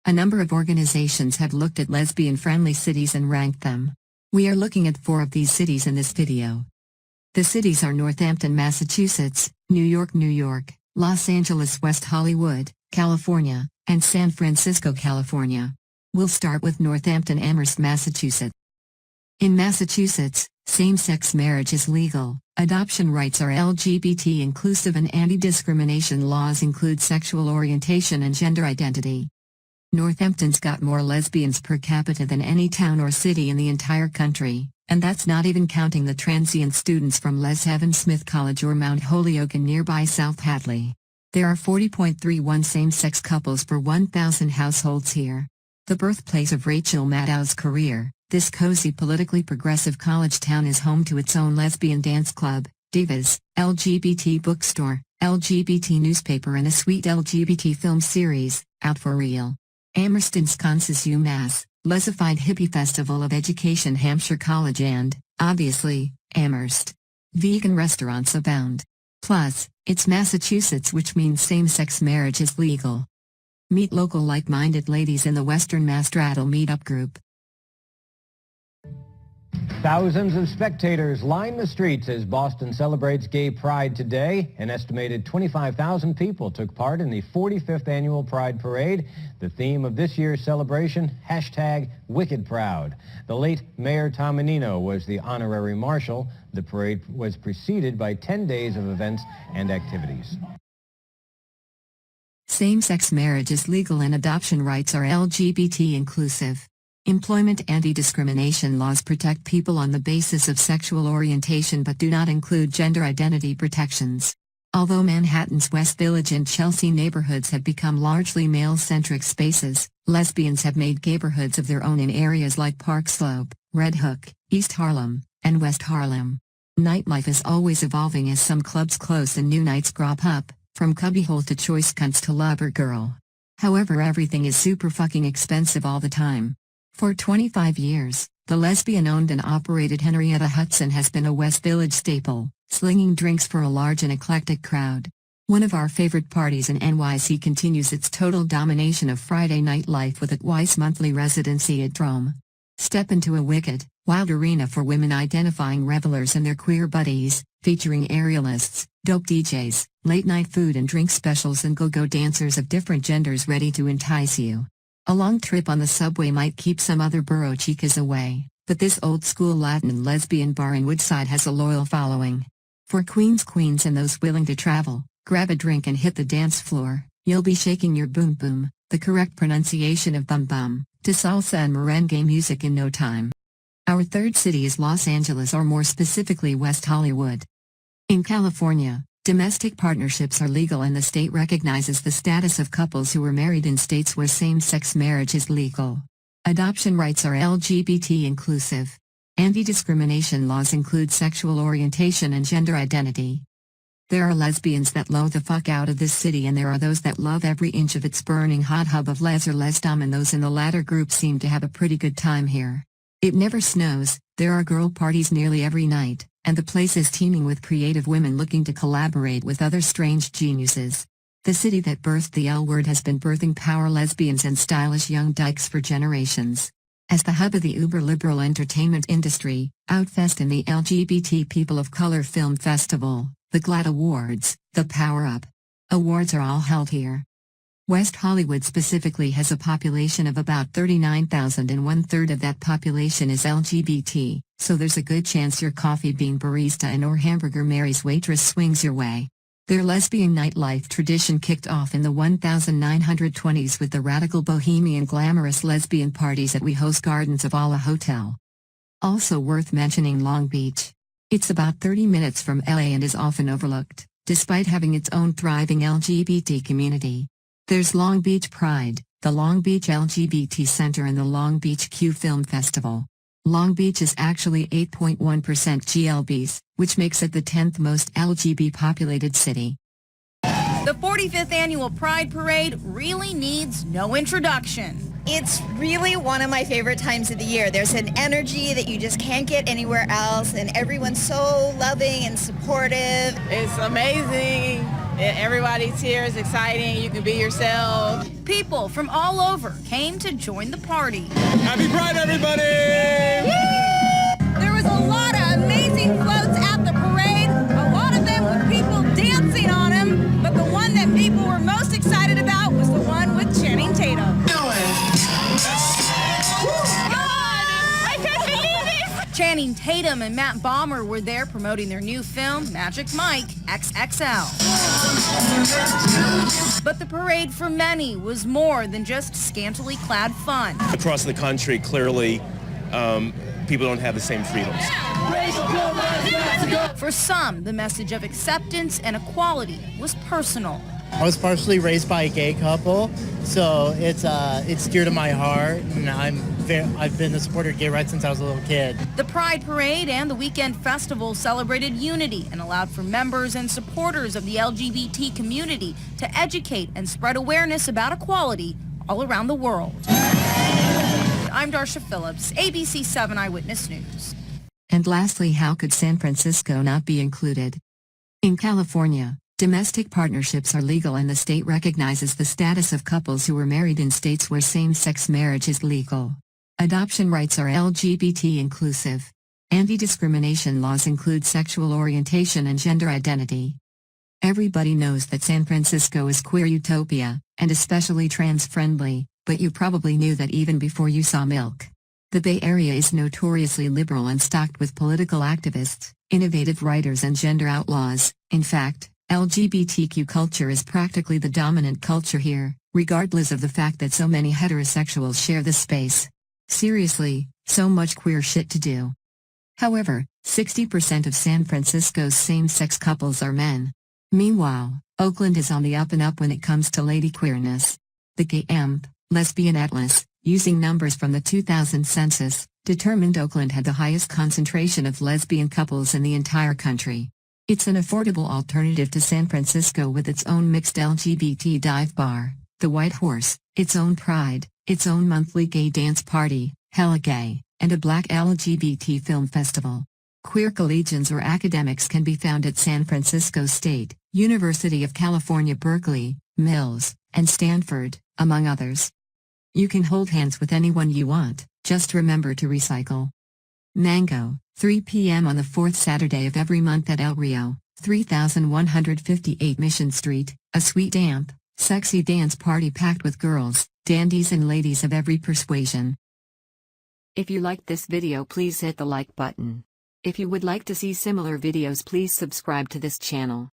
A number of organizations have looked at lesbian-friendly cities and ranked them. We are looking at 4 of these cities in this video. The cities are Northampton, Massachusetts, New York, New York, Los Angeles, West Hollywood, California, and San Francisco, California. We'll start with Northampton, Amherst, Massachusetts. In Massachusetts, same-sex marriage is legal, adoption rights are LGBT inclusive, and anti-discrimination laws include sexual orientation and gender identity. Northampton's got more lesbians per capita than any town or city in the entire country, and that's not even counting the transient students from Les Evans Smith College or Mount Holyoke and nearby South Hadley. There are 40.31 same-sex couples per 1,000 households here. The birthplace of Rachel Maddow's career, this cozy politically progressive college town is home to its own lesbian dance club, Divas, LGBT bookstore, LGBT newspaper, and a sweet LGBT film series, Out for Real. Amherst, ensconces UMass, Lesified hippie festival of education, Hampshire College, and, obviously, Amherst. Vegan restaurants abound. Plus, it's Massachusetts, which means same-sex marriage is legal. Meet local like-minded ladies in the Western Mass Straddle meetup group. Thousands of spectators line the streets as Boston celebrates Gay Pride today. An estimated 25,000 people took part in the 45th annual Pride Parade. The theme of this year's celebration, #WickedProud. The late Mayor Tom Menino was the honorary marshal. The parade was preceded by 10 days of events and activities. Same-sex marriage is legal and adoption rights are LGBT inclusive. Employment anti-discrimination laws protect people on the basis of sexual orientation but do not include gender identity protections. Although Manhattan's West Village and Chelsea neighborhoods have become largely male-centric spaces, lesbians have made gayborhoods of their own in areas like Park Slope, Red Hook, East Harlem, and West Harlem. Nightlife is always evolving as some clubs close and new nights crop up, from cubbyhole to choice cunts to lover girl. However, everything is super fucking expensive all the time. For 25 years, the lesbian-owned and operated Henrietta Hudson has been a West Village staple, slinging drinks for a large and eclectic crowd. One of our favorite parties in NYC continues its total domination of Friday night life with its twice monthly residency at Drome. Step into a wicked, wild arena for women identifying revelers and their queer buddies, featuring aerialists, dope DJs, late-night food and drink specials, and go-go dancers of different genders ready to entice you. A long trip on the subway might keep some other borough chicas away, but this old-school Latin and lesbian bar in Woodside has a loyal following. For queens and those willing to travel, grab a drink and hit the dance floor. You'll be shaking your boom boom, the correct pronunciation of bum bum, to salsa and merengue music in no time. Our third city is Los Angeles, or more specifically West Hollywood. In California, domestic partnerships are legal and the state recognizes the status of couples who were married in states where same-sex marriage is legal. Adoption rights are LGBT inclusive. Anti-discrimination laws include sexual orientation and gender identity. There are lesbians that loathe the fuck out of this city, and there are those that love every inch of its burning hot hub of les or lesdom, and those in the latter group seem to have a pretty good time here. It never snows, there are girl parties nearly every night, and the place is teeming with creative women looking to collaborate with other strange geniuses. The city that birthed the L word has been birthing power lesbians and stylish young dykes for generations. As the hub of the uber-liberal entertainment industry, Outfest and the LGBT People of Color Film Festival, the GLAAD Awards, the Power Up Awards are all held here. West Hollywood specifically has a population of about 39,000, and 1/3 of that population is LGBT, so there's a good chance your coffee bean barista and or hamburger Mary's waitress swings your way. Their lesbian nightlife tradition kicked off in the 1920s with the radical bohemian glamorous lesbian parties at WeHo's Gardens of Allah Hotel. Also worth mentioning Long Beach. It's about 30 minutes from LA and is often overlooked, despite having its own thriving LGBT community. There's Long Beach Pride, the Long Beach LGBT Center, and the Long Beach Q Film Festival. Long Beach is actually 8.1% GLBs, which makes it the 10th most LGBT populated city. The 45th Annual Pride Parade really needs no introduction. It's really one of my favorite times of the year. There's an energy that you just can't get anywhere else, and everyone's so loving and supportive. It's amazing. Everybody's here. It's exciting. You can be yourself. people from all over came to join the party. Happy Pride, everybody! There was a lot of amazing floats at the parade, a lot of them with people dancing on them, but the one that people were most excited about was the one with Channing Tatum. Channing Tatum and Matt Bomer were there promoting their new film, Magic Mike XXL. But the parade for many was more than just scantily clad fun. Across the country, clearly, people don't have the same freedoms. For some, the message of acceptance and equality was personal. I was partially raised by a gay couple, so it's dear to my heart, and I've been a supporter of gay rights since I was a little kid. The Pride Parade and the weekend festival celebrated unity and allowed for members and supporters of the LGBT community to educate and spread awareness about equality all around the world. I'm Darsha Phillips, ABC 7 Eyewitness News. And lastly, how could San Francisco not be included? In California, domestic partnerships are legal and the state recognizes the status of couples who were married in states where same-sex marriage is legal. Adoption rights are LGBT inclusive. Anti-discrimination laws include sexual orientation and gender identity. Everybody knows that San Francisco is queer utopia, and especially trans-friendly, but you probably knew that even before you saw Milk. The Bay Area is notoriously liberal and stocked with political activists, innovative writers and gender outlaws. In fact, LGBTQ culture is practically the dominant culture here, regardless of the fact that so many heterosexuals share this space. Seriously, so much queer shit to do. However, 60% of San Francisco's same-sex couples are men. Meanwhile, Oakland is on the up and up when it comes to lady queerness. The Gay Lesbian Atlas, using numbers from the 2000 census, determined Oakland had the highest concentration of lesbian couples in the entire country. It's an affordable alternative to San Francisco with its own mixed LGBT dive bar, the White Horse, its own Pride, its own monthly gay dance party, Hella Gay, and a black LGBT film festival. Queer collegians or academics can be found at San Francisco State, University of California Berkeley, Mills, and Stanford, among others. You can hold hands with anyone you want, just remember to recycle. Mango, 3 p.m. on the fourth Saturday of every month at El Rio, 3158 Mission Street, a sweet sexy dance party packed with girls, dandies and ladies of every persuasion. If you liked this video, please hit the like button. If you would like to see similar videos, please subscribe to this channel.